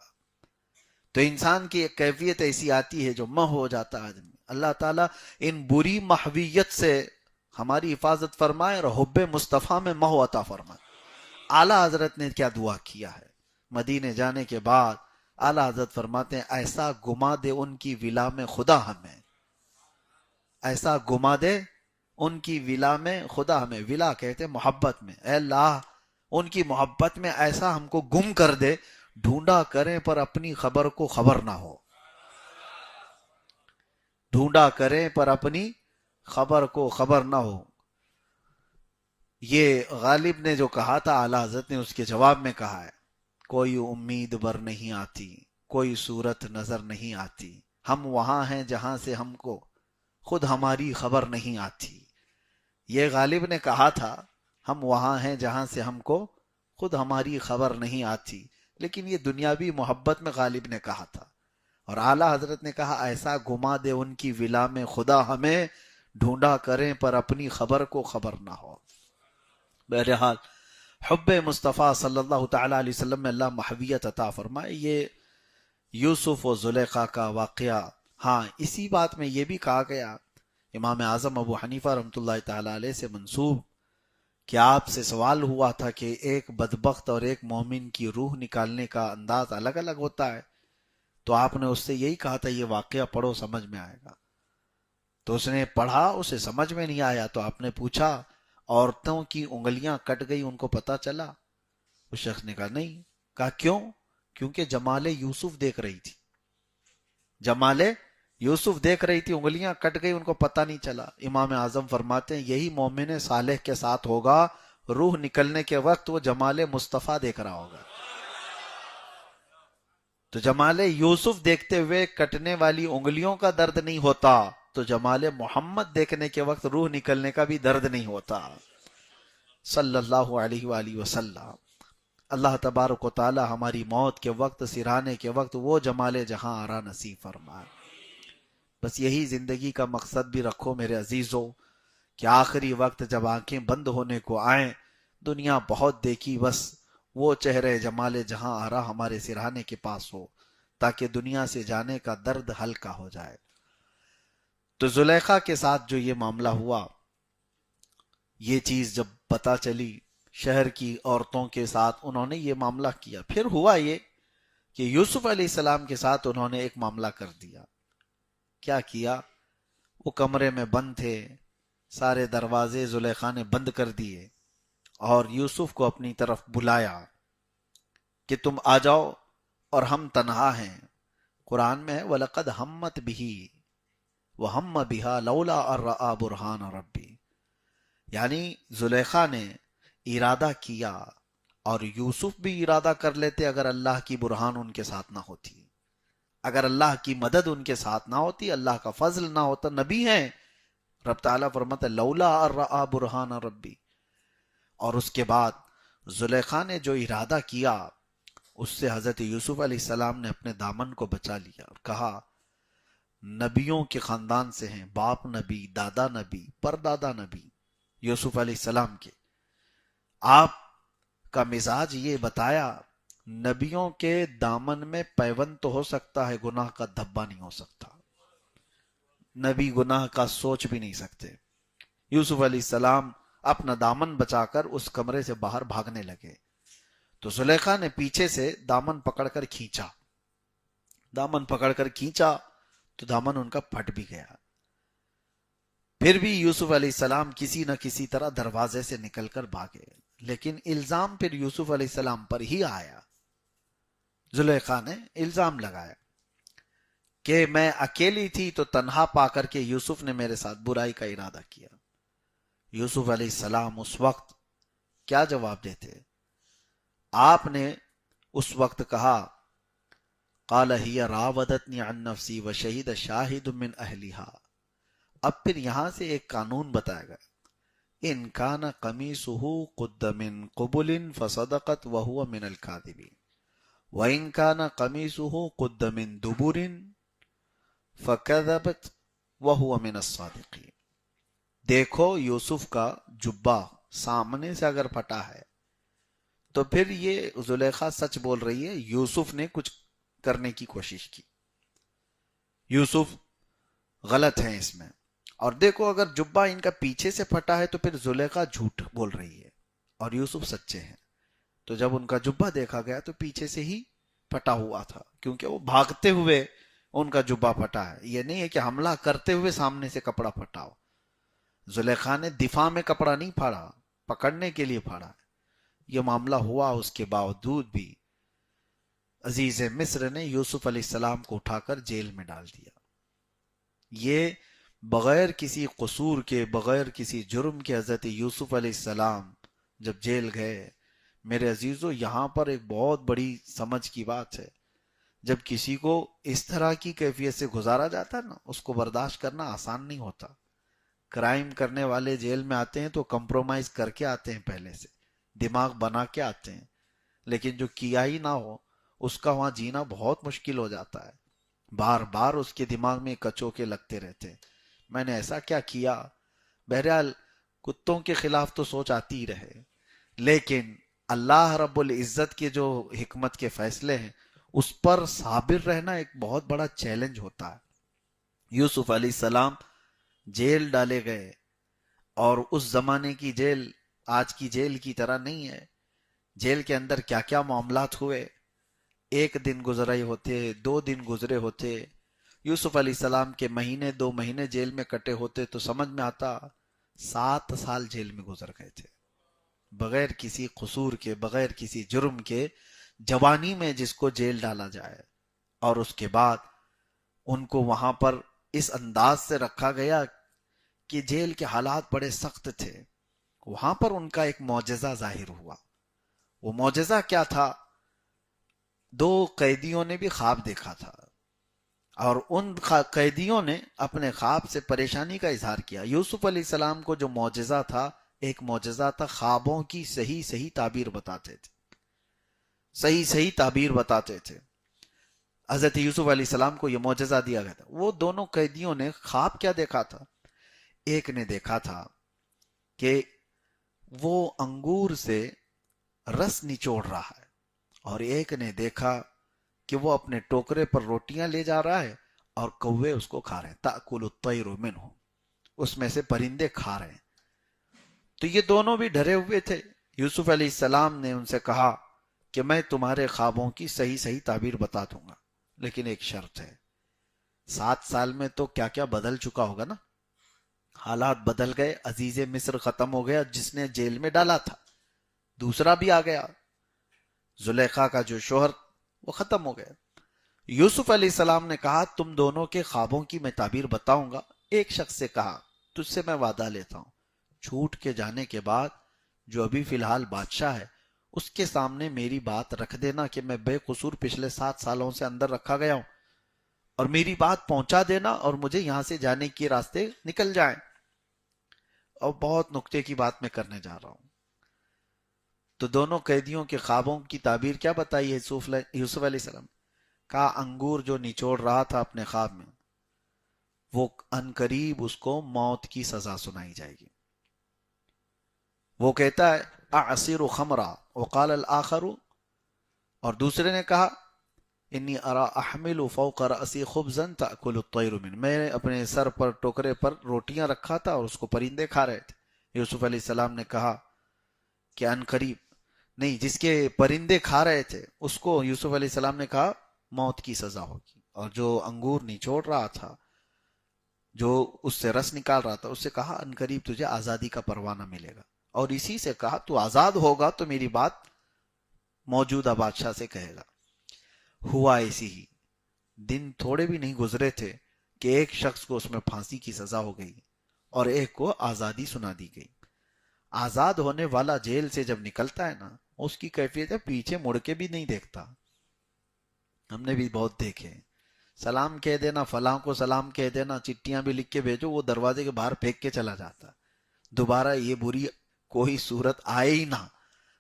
تو انسان کی ایک کیفیت ایسی آتی ہے جو مہ ہو جاتا ہے آدمی۔ اللہ تعالیٰ ان بری محویت سے ہماری حفاظت فرمائے اور حب مصطفیٰ میں مہ عطا فرمائے۔ اعلیٰ حضرت نے کیا دعا کیا ہے مدینے جانے کے بعد؟ اعلیٰ حضرت فرماتے ہیں ایسا گما دے ان کی ولا میں خدا ہمیں، ایسا گما دے ان کی ولا میں خدا ہمیں۔ ولا کہتے ہیں محبت میں۔ اے اللہ ان کی محبت میں ایسا ہم کو گم کر دے، ڈھونڈا کریں پر اپنی خبر کو خبر نہ ہو، ڈھونڈا کریں پر اپنی خبر کو خبر نہ ہو۔ یہ غالب نے جو کہا تھا، اعلیٰ حضرت نے اس کے جواب میں کہا ہے، کوئی امید بر نہیں آتی، کوئی صورت نظر نہیں آتی، ہم وہاں ہیں جہاں سے ہم کو خود ہماری خبر نہیں آتی۔ یہ غالب نے کہا تھا ہم وہاں ہیں جہاں سے ہم کو خود ہماری خبر نہیں آتی، لیکن یہ دنیاوی محبت میں غالب نے کہا تھا۔ اور اعلیٰ حضرت نے کہا ایسا گما دے ان کی ولا میں خدا ہمیں، ڈھونڈا کریں پر اپنی خبر کو خبر نہ ہو۔ بہرحال حب مصطفیٰ صلی اللہ تعالی علیہ وسلم میں اللہ محویت عطا فرمائے۔ یہ یوسف و زلیخا کا واقعہ، ہاں اسی بات میں یہ بھی کہا گیا، امام اعظم ابو حنیفہ رحمۃ اللہ تعالی علیہ سے منسوب، کہ آپ سے سوال ہوا تھا کہ ایک بدبخت اور ایک مومن کی روح نکالنے کا انداز الگ الگ ہوتا ہے، تو آپ نے اس سے یہی کہا تھا یہ واقعہ پڑھو سمجھ میں آئے گا۔ تو اس نے پڑھا، اسے سمجھ میں نہیں آیا، تو آپ نے پوچھا عورتوں کی انگلیاں کٹ گئی ان کو پتا چلا؟ اس شخص نے کہا نہیں۔ کہا کیوں؟ کیونکہ جمال یوسف دیکھ رہی تھی، جمال یوسف دیکھ رہی تھی، انگلیاں کٹ گئی ان کو پتہ نہیں چلا۔ امام اعظم فرماتے ہیں یہی مومن صالح کے ساتھ ہوگا، روح نکلنے کے وقت وہ جمال مصطفیٰ دیکھ رہا ہوگا۔ تو جمال یوسف دیکھتے ہوئے کٹنے والی انگلیوں کا درد نہیں ہوتا، تو جمال محمد دیکھنے کے وقت روح نکلنے کا بھی درد نہیں ہوتا صلی اللہ علیہ وآلہ وسلم۔ اللہ تبارک و تعالی ہماری موت کے وقت، سرانے کے وقت وہ جمال جہاں آرا نصیب فرمائے۔ بس یہی زندگی کا مقصد بھی رکھو میرے عزیزو، کہ آخری وقت جب آنکھیں بند ہونے کو آئیں، دنیا بہت دیکھی، بس وہ چہرے جمال جہاں آرا ہمارے سرہانے کے پاس ہو، تاکہ دنیا سے جانے کا درد ہلکا ہو جائے۔ تو زلیخا کے ساتھ جو یہ معاملہ ہوا، یہ چیز جب پتہ چلی شہر کی عورتوں کے ساتھ، انہوں نے یہ معاملہ کیا۔ پھر ہوا یہ کہ یوسف علیہ السلام کے ساتھ انہوں نے ایک معاملہ کر دیا۔ کیا کیا؟ وہ کمرے میں بند تھے، سارے دروازے زلیخا نے بند کر دیے اور یوسف کو اپنی طرف بلایا کہ تم آ جاؤ اور ہم تنہا ہیں۔ قرآن میں ہے وَلَقَدْ ہَمَّتْ بِهِ وَهَمَّ بِهَا لَوْلَا أَن رَأَىٰ بُرْهَانَ رَبِّهِ، یعنی زلیخا نے ارادہ کیا، اور یوسف بھی ارادہ کر لیتے اگر اللہ کی برہان ان کے ساتھ نہ ہوتی، اگر اللہ کی مدد ان کے ساتھ نہ ہوتی، اللہ کا فضل نہ ہوتا۔ نبی ہیں، رب تعالیٰ فرماتا ہے لولا ان رأى برہان ربی۔ اور اس کے بعد زلیخا نے جو ارادہ کیا، اس سے حضرت یوسف علیہ السلام نے اپنے دامن کو بچا لیا اور کہا نبیوں کے خاندان سے ہیں، باپ نبی، دادا نبی، پردادا نبی یوسف علیہ السلام کے، آپ کا مزاج یہ بتایا، نبیوں کے دامن میں پیوند تو ہو سکتا ہے، گناہ کا دھبا نہیں ہو سکتا۔ نبی گناہ کا سوچ بھی نہیں سکتے۔ یوسف علیہ السلام اپنا دامن بچا کر اس کمرے سے باہر بھاگنے لگے، تو زلیخا نے پیچھے سے دامن پکڑ کر کھینچا، دامن پکڑ کر کھینچا تو دامن ان کا پھٹ بھی گیا۔ پھر بھی یوسف علیہ السلام کسی نہ کسی طرح دروازے سے نکل کر بھاگے، لیکن الزام پھر یوسف علیہ السلام پر ہی آیا۔ زلیخا نے الزام لگایا کہ میں اکیلی تھی تو تنہا پا کر کے یوسف نے میرے ساتھ برائی کا ارادہ کیا۔ یوسف علیہ السلام اس وقت کیا جواب دیتے؟ آپ نے اس وقت کہا قال ہی راودتنی عن نفسی وشہد شاہد من اہلہا۔ اب پھر یہاں سے ایک قانون بتایا گیا، ان کان قمیصہ قد من قبل فصدقت وہو من الکاذبین وان کان قمیصہ قد من دبر فکذبت وہو من الصادقین۔ دیکھو یوسف کا جبہ سامنے سے اگر پھٹا ہے تو پھر یہ زلیخا سچ بول رہی ہے، یوسف نے کچھ کرنے کی کوشش کی، یوسف غلط ہیں اس میں۔ اور دیکھو اگر جبہ ان کا پیچھے سے پھٹا ہے تو پھر زلیخا جھوٹ بول رہی ہے اور یوسف سچے ہیں۔ تو جب ان کا جبہ دیکھا گیا تو پیچھے سے ہی پھٹا ہوا تھا، کیونکہ وہ بھاگتے ہوئے ان کا جبہ پھٹا ہے، یہ نہیں ہے کہ حملہ کرتے ہوئے سامنے سے کپڑا پھٹا ہو۔ زلیخا نے دفاع میں کپڑا نہیں پھاڑا، پکڑنے کے لیے پھاڑا۔ یہ معاملہ ہوا، اس کے باوجود بھی عزیز مصر نے یوسف علیہ السلام کو اٹھا کر جیل میں ڈال دیا۔ یہ بغیر کسی قصور کے، بغیر کسی جرم کے حضرت یوسف علیہ السلام جب جیل گئے۔ میرے عزیزو، یہاں پر ایک بہت بڑی سمجھ کی بات ہے، جب کسی کو اس طرح کی کیفیت سے گزارا جاتا ہے نا، اس کو برداشت کرنا آسان نہیں ہوتا۔ کرائم کرنے والے جیل میں آتے ہیں تو کمپرومائز کر کے آتے ہیں، پہلے سے دماغ بنا کے آتے ہیں، لیکن جو کیا ہی نہ ہو اس کا وہاں جینا بہت مشکل ہو جاتا ہے۔ بار بار اس کے دماغ میں کچوکے لگتے رہتے ہیں، میں نے ایسا کیا کیا۔ بہرحال کتوں کے خلاف تو سوچ آتی ہی رہے، لیکن اللہ رب العزت کے جو حکمت کے فیصلے ہیں اس پر صابر رہنا ایک بہت بڑا چیلنج ہوتا ہے۔ یوسف علیہ السلام جیل ڈالے گئے، اور اس زمانے کی جیل آج کی جیل کی طرح نہیں ہے۔ جیل کے اندر کیا کیا معاملات ہوئے، ایک دن گزرے ہوتے، 2 دن گزرے ہوتے، یوسف علیہ السلام کے مہینے 2 مہینے جیل میں کٹے ہوتے تو سمجھ میں آتا 7 سال جیل میں گزر گئے تھے، بغیر کسی قصور کے، بغیر کسی جرم کے، جوانی میں جس کو جیل ڈالا جائے۔ اور اس کے بعد ان کو وہاں پر اس انداز سے رکھا گیا کہ جیل کے حالات بڑے سخت تھے۔ وہاں پر ان کا ایک معجزہ ظاہر ہوا۔ وہ معجزہ کیا تھا؟ 2 قیدیوں نے بھی خواب دیکھا تھا، اور ان قیدیوں نے اپنے خواب سے پریشانی کا اظہار کیا. یوسف علیہ السلام کو جو معجزہ تھا، ایک معجزہ تھا، خوابوں کی صحیح صحیح تعبیر بتاتے تھے، صحیح صحیح تعبیر بتاتے تھے. حضرت یوسف علیہ السلام کو یہ معجزہ دیا گیا تھا. وہ دونوں قیدیوں نے خواب کیا دیکھا تھا؟ ایک نے دیکھا تھا کہ وہ انگور سے رس نچوڑ رہا ہے، اور ایک نے دیکھا کہ وہ اپنے ٹوکرے پر روٹیاں لے جا رہا ہے اور کوے اس کو کھا رہے ہیں. تأکل الطیر منہ، اس میں سے پرندے کھا رہے ہیں. تو یہ دونوں بھی ڈرے ہوئے تھے. یوسف علیہ السلام نے ان سے کہا کہ میں تمہارے خوابوں کی صحیح صحیح تعبیر بتا دوں گا، لیکن ایک شرط ہے. 7 سال میں تو کیا کیا بدل چکا ہوگا نا، حالات بدل گئے. عزیز مصر ختم ہو گیا جس نے جیل میں ڈالا تھا، دوسرا بھی آ گیا. زلیخا کا جو شوہر وہ ختم ہو گیا. یوسف علیہ السلام نے کہا تم دونوں کے خوابوں کی میں تعبیر بتاؤں گا. ایک شخص سے کہا تجھ سے میں وعدہ لیتا ہوں، چھوٹ کے جانے کے بعد جو ابھی فی الحال بادشاہ ہے اس کے سامنے میری بات رکھ دینا کہ میں بے قصور پچھلے 7 سالوں سے اندر رکھا گیا ہوں، اور میری بات پہنچا دینا اور مجھے یہاں سے جانے کے راستے نکل جائیں. اور بہت نکتے کی بات میں کرنے جا رہا ہوں. تو دونوں قیدیوں کے خوابوں کی تعبیر کیا بتائی ہے یوسف علیہ السلام؟ کہا انگور جو نچوڑ رہا تھا اپنے خواب میں، وہ عنقریب اس کو موت کی سزا سنائی جائے گی. وہ کہتا ہے اعصر خمرا وقال الاخر، اور دوسرے نے کہا انی ارا احمل فوق رأسی خبزا تأکل الطیر من، میں اپنے سر پر ٹوکرے پر روٹیاں رکھا تھا اور اس کو پرندے کھا رہے تھے. یوسف علیہ السلام نے کہا کہ عنقریب نہیں، جس کے پرندے کھا رہے تھے اس کو یوسف علیہ السلام نے کہا موت کی سزا ہوگی، اور جو انگور نچوڑ رہا تھا، جو اس سے رس نکال رہا تھا، اس سے کہا عنقریب تجھے آزادی کا پروانہ ملے گا، اور اسی سے کہا تو آزاد ہوگا تو میری بات موجودہ بادشاہ سے کہے گا. ہوا ایسی ہی. دن تھوڑے بھی نہیں گزرے تھے کہ ایک شخص کو اس میں پھانسی کی سزا ہو گئی اور ایک کو آزادی سنا دی گئی. آزاد ہونے والا جیل سے جب نکلتا ہے نا، اس کی کیفیت ہے پیچھے مڑ کے بھی نہیں دیکھتا. ہم نے بھی بہت دیکھے. سلام کہہ دینا، فلاں کو سلام کہہ دینا، چٹیاں بھی لکھ کے بھیجو، وہ دروازے کے باہر پھینک کے چلا جاتا. دوبارہ یہ بری کوئی صورت آئے ہی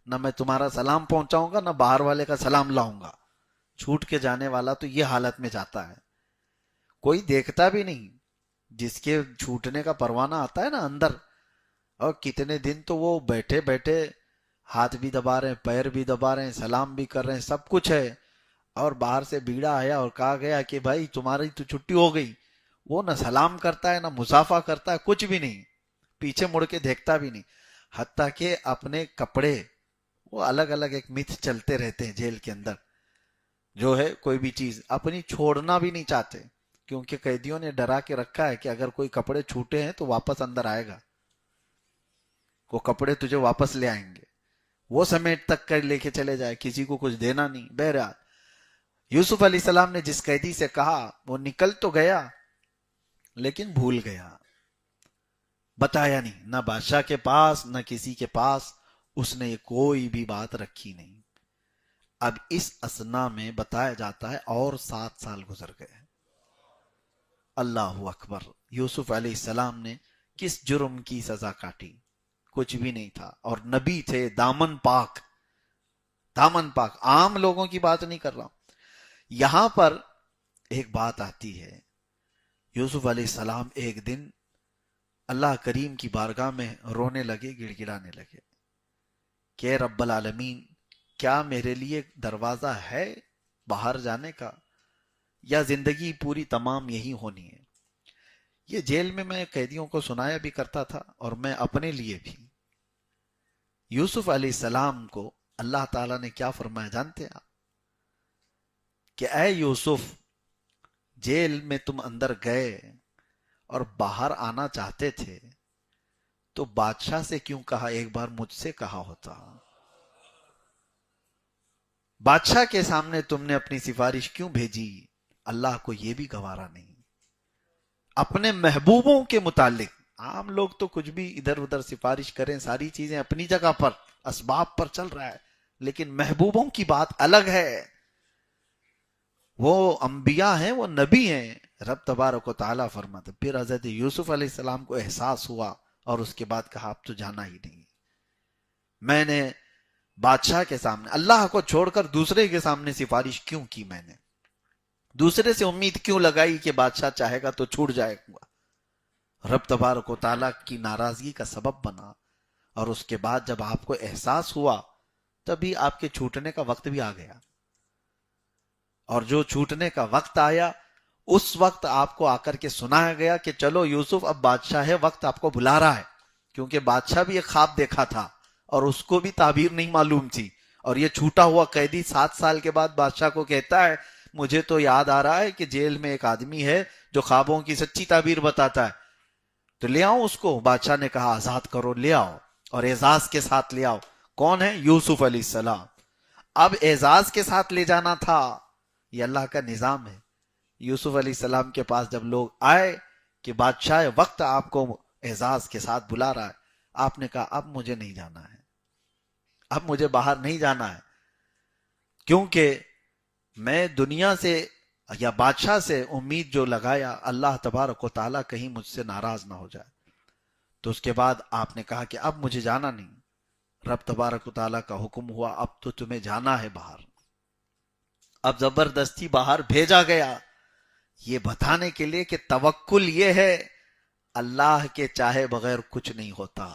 نہ میں تمہارا سلام پہنچاؤں گا، نہ باہر والے کا سلام لاؤں گا. چھوٹ کے جانے والا تو یہ حالت میں جاتا ہے، کوئی دیکھتا بھی نہیں. جس کے چھوٹنے کا پروانہ آتا ہے نا اندر، اور کتنے دن تو وہ بیٹھے بیٹھے ہاتھ بھی دبا رہے ہیں، پیر بھی دبا رہے ہیں، سلام بھی کر رہے ہیں، سب کچھ ہے، اور باہر سے بیڑا آیا اور کہا گیا کہ بھائی تمہاری تو چھٹی ہو گئی. وہ نہ سلام کرتا ہے، نہ مسافہ کرتا ہے، کچھ بھی نہیں، پیچھے مڑ کے دیکھتا بھی نہیں. حتیٰ کہ اپنے کپڑے، وہ الگ الگ ایک متھ چلتے رہتے ہیں جیل کے اندر، جو ہے کوئی بھی چیز اپنی چھوڑنا بھی نہیں چاہتے، کیونکہ قیدیوں نے ڈرا کے رکھا ہے کہ اگر کوئی کپڑے چھوٹے ہیں تو واپس اندر آئے گا، وہ کپڑے تجھے واپس لے آئیں گے. وہ سمیٹ تک کر لے کے چلے جائے، کسی کو کچھ دینا نہیں. بہرحال یوسف علیہ السلام نے جس قیدی سے کہا وہ نکل تو گیا لیکن بھول گیا، بتایا نہیں، نہ بادشاہ کے پاس نہ کسی کے پاس اس نے کوئی بھی بات رکھی نہیں. اب اس اسنا میں بتایا جاتا ہے اور 7 سال گزر گئے. اللہ اکبر. یوسف علیہ السلام نے کس جرم کی سزا کاٹی؟ کچھ بھی نہیں تھا، اور نبی تھے، دامن پاک، دامن پاک، عام لوگوں کی بات نہیں کر رہا ہوں. یہاں پر ایک بات آتی ہے. یوسف علیہ السلام ایک دن اللہ کریم کی بارگاہ میں رونے لگے، گڑ گڑانے لگے کہ رب العالمین، کیا میرے لیے دروازہ ہے باہر جانے کا، یا زندگی پوری تمام یہی ہونی ہے؟ یہ جیل میں قیدیوں کو سنایا بھی کرتا تھا، اور میں اپنے لیے بھی. یوسف علیہ السلام کو اللہ تعالیٰ نے کیا فرمایا جانتے ہیں آپ؟ کہ اے یوسف، جیل میں تم اندر گئے اور باہر آنا چاہتے تھے تو بادشاہ سے کیوں کہا؟ ایک بار مجھ سے کہا ہوتا. بادشاہ کے سامنے تم نے اپنی سفارش کیوں بھیجی؟ اللہ کو یہ بھی گوارا نہیں. اپنے محبوبوں کے متعلق، عام لوگ تو کچھ بھی ادھر ادھر سفارش کریں، ساری چیزیں اپنی جگہ پر، اسباب پر چل رہا ہے، لیکن محبوبوں کی بات الگ ہے. وہ انبیاء ہیں، وہ نبی ہیں. رب تبارک و تعالیٰ فرماتے پھر حضرت یوسف علیہ السلام کو احساس ہوا اور اس کے بعد کہا اب تو جانا ہی نہیں. میں نے بادشاہ کے سامنے اللہ کو چھوڑ کر دوسرے کے سامنے سفارش کیوں کی؟ میں نے دوسرے سے امید کیوں لگائی کہ بادشاہ چاہے گا تو چھوٹ جائے گا؟ رب تبارک و تعالیٰ کی ناراضگی کا سبب بنا. اور اس کے بعد جب آپ کو احساس ہوا تبھی آپ کے چھوٹنے کا وقت بھی آ گیا. اور جو چھوٹنے کا وقت آیا اس وقت آپ کو آ کر کے سنایا گیا کہ چلو یوسف اب بادشاہ ہے، وقت آپ کو بلا رہا ہے. کیونکہ بادشاہ بھی ایک خواب دیکھا تھا اور اس کو بھی تعبیر نہیں معلوم تھی. اور یہ چھوٹا ہوا قیدی 7 سال کے بعد بادشاہ کو کہتا ہے مجھے تو یاد آ رہا ہے کہ جیل میں ایک آدمی ہے جو خوابوں کی سچی تعبیر بتاتا ہے، تو لے آؤ اس کو. بادشاہ نے کہا آزاد کرو، لے آؤ اور اعزاز کے ساتھ لے آؤ. کون ہے؟ یوسف علیہ السلام. اب اعزاز کے ساتھ لے جانا تھا، یہ اللہ کا نظام ہے. یوسف علیہ السلام کے پاس جب لوگ آئے کہ بادشاہ وقت آپ کو اعزاز کے ساتھ بلا رہا ہے، آپ نے کہا اب مجھے نہیں جانا ہے، اب مجھے باہر نہیں جانا ہے، کیونکہ میں دنیا سے یا بادشاہ سے امید جو لگایا اللہ تبارک و تعالیٰ کہیں مجھ سے ناراض نہ ہو جائے. تو اس کے بعد آپ نے کہا کہ اب مجھے جانا نہیں. رب تبارک و تعالیٰ کا حکم ہوا اب تو تمہیں جانا ہے باہر. اب زبردستی باہر بھیجا گیا یہ بتانے کے لیے کہ توکل یہ ہے اللہ کے چاہے بغیر کچھ نہیں ہوتا.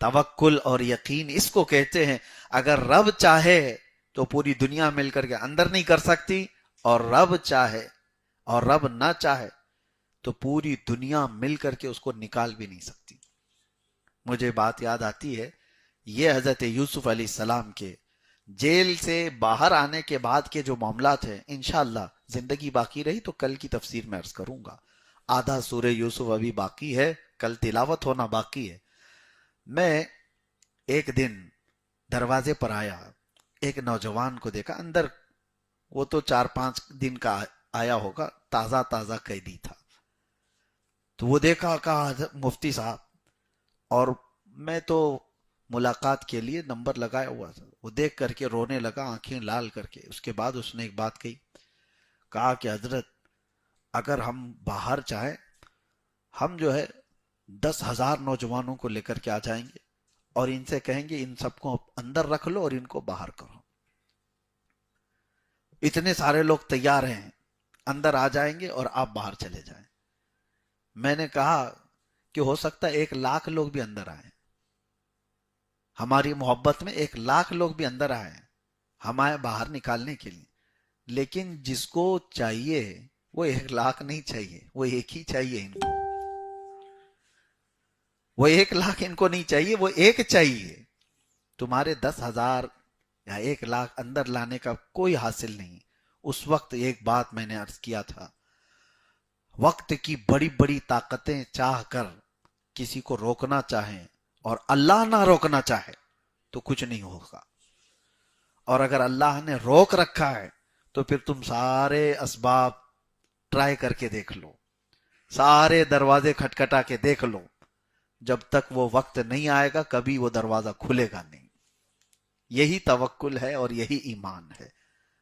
توکل اور یقین اس کو کہتے ہیں. اگر رب چاہے تو پوری دنیا مل کر کے اندر نہیں کر سکتی، اور رب چاہے اور رب نہ چاہے تو پوری دنیا مل کر کے اس کو نکال بھی نہیں سکتی. مجھے بات یاد آتی ہے، یہ حضرت یوسف علیہ السلام کے جیل سے باہر آنے کے بعد کے جو معاملات ہیں انشاءاللہ زندگی باقی رہی تو کل کی تفسیر میں عرض کروں گا. آدھا سورہ یوسف ابھی باقی ہے، کل تلاوت ہونا باقی ہے. میں ایک دن دروازے پر آیا، ایک نوجوان کو دیکھا اندر، وہ تو 4-5 دن کا آیا ہوگا، تازہ تازہ قیدی تھا. تو وہ دیکھا، کہا مفتی صاحب، اور میں تو ملاقات کے لیے نمبر لگایا ہوا تھا. وہ دیکھ کر کے رونے لگا آنکھیں لال کر کے. اس کے بعد اس نے ایک بات کہی، کہا کہ حضرت اگر ہم باہر چاہیں ہم جو ہے 10,000 نوجوانوں کو لے کر کے آ جائیں گے اور ان سے کہیں گے ان سب کو اندر رکھ لو اور ان کو باہر کرو. اتنے سارے لوگ تیار ہیں، اندر آ جائیں گے اور آپ باہر چلے جائیں. میں نے کہا کہ ہو سکتا ہے 1,00,000 لوگ بھی اندر آئیں، ہماری محبت میں 1,00,000 لوگ بھی اندر آئے ہمیں باہر نکالنے کے لیے، لیکن جس کو چاہیے وہ 1,00,000 نہیں چاہیے، وہ ایک ہی چاہیے ان کو. وہ 1,00,000 ان کو نہیں چاہیے، وہ ایک چاہیے. تمہارے 10,000 یا 1,00,000 اندر لانے کا کوئی حاصل نہیں. اس وقت ایک بات میں نے عرض کیا تھا، وقت کی بڑی بڑی طاقتیں چاہ کر کسی کو روکنا چاہیں اور اللہ نہ روکنا چاہے تو کچھ نہیں ہوگا. اور اگر اللہ نے روک رکھا ہے تو پھر تم سارے اسباب ٹرائی کر کے دیکھ لو، سارے دروازے کھٹکھٹا کے دیکھ لو، جب تک وہ وقت نہیں آئے گا کبھی وہ دروازہ کھلے گا نہیں. یہی توکل ہے اور یہی ایمان ہے.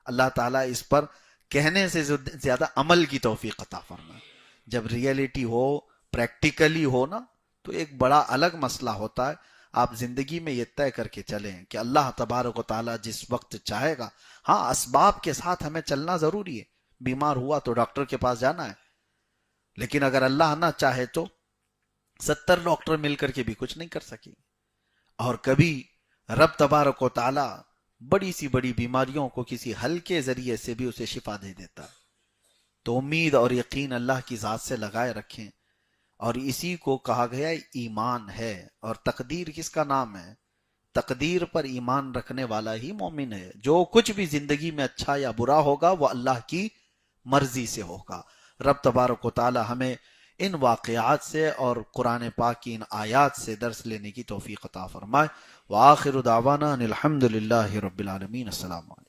اللہ تعالیٰ اس پر کہنے سے زیادہ عمل کی توفیق عطا فرمائے. جب ریئلٹی ہو، پریکٹیکلی ہو نا، تو ایک بڑا الگ مسئلہ ہوتا ہے. آپ زندگی میں یہ طے کر کے چلیں کہ اللہ تبارک و تعالیٰ جس وقت چاہے گا، ہاں اسباب کے ساتھ ہمیں چلنا ضروری ہے. بیمار ہوا تو ڈاکٹر کے پاس جانا ہے، لیکن اگر اللہ نہ چاہے تو 70 ڈاکٹر مل کر کے بھی کچھ نہیں کر سکے. اور کبھی رب تبارک و تعالیٰ بڑی سی بڑی بیماریوں کو کسی ہلکے ذریعے سے بھی اسے شفا دے دیتا ہے. تو امید اور یقین اللہ کی ذات سے لگائے رکھیں، اور اسی کو کہا گیا ایمان ہے. اور تقدیر کس کا نام ہے؟ تقدیر پر ایمان رکھنے والا ہی مومن ہے. جو کچھ بھی زندگی میں اچھا یا برا ہوگا وہ اللہ کی مرضی سے ہوگا. رب تبارک و تعالی ہمیں ان واقعات سے اور قرآن پاک کی ان آیات سے درس لینے کی توفیق عطا فرمائے. وآخر دعوانا ان الحمد للہ رب العالمین. السلام علیکم.